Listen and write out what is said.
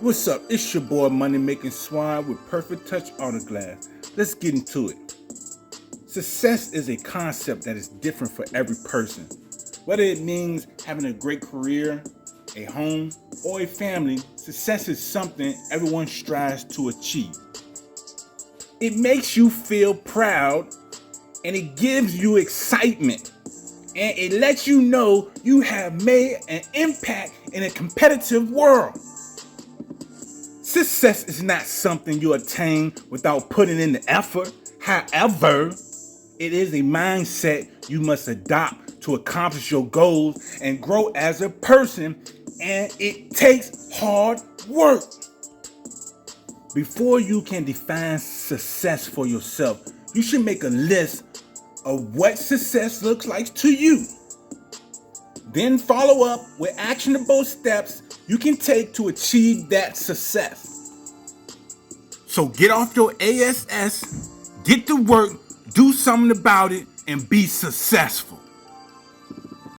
What's up? It's your boy Money Making Swine with Perfect Touch Autoglass. Let's get into it. Success is a concept that is different for every person. Whether it means having a great career, a home, or a family, success is something everyone strives to achieve. It makes you feel proud and it gives you excitement. And it lets you know you have made an impact in a competitive world. Success is not something you attain without putting in the effort. However, it is a mindset you must adopt to accomplish your goals and grow as a person, and it takes hard work. Before you can define success for yourself, you should make a list of what success looks like to you. Then follow up with actionable steps you can take to achieve that success. So get off your ass, get to work, do something about it, and be successful.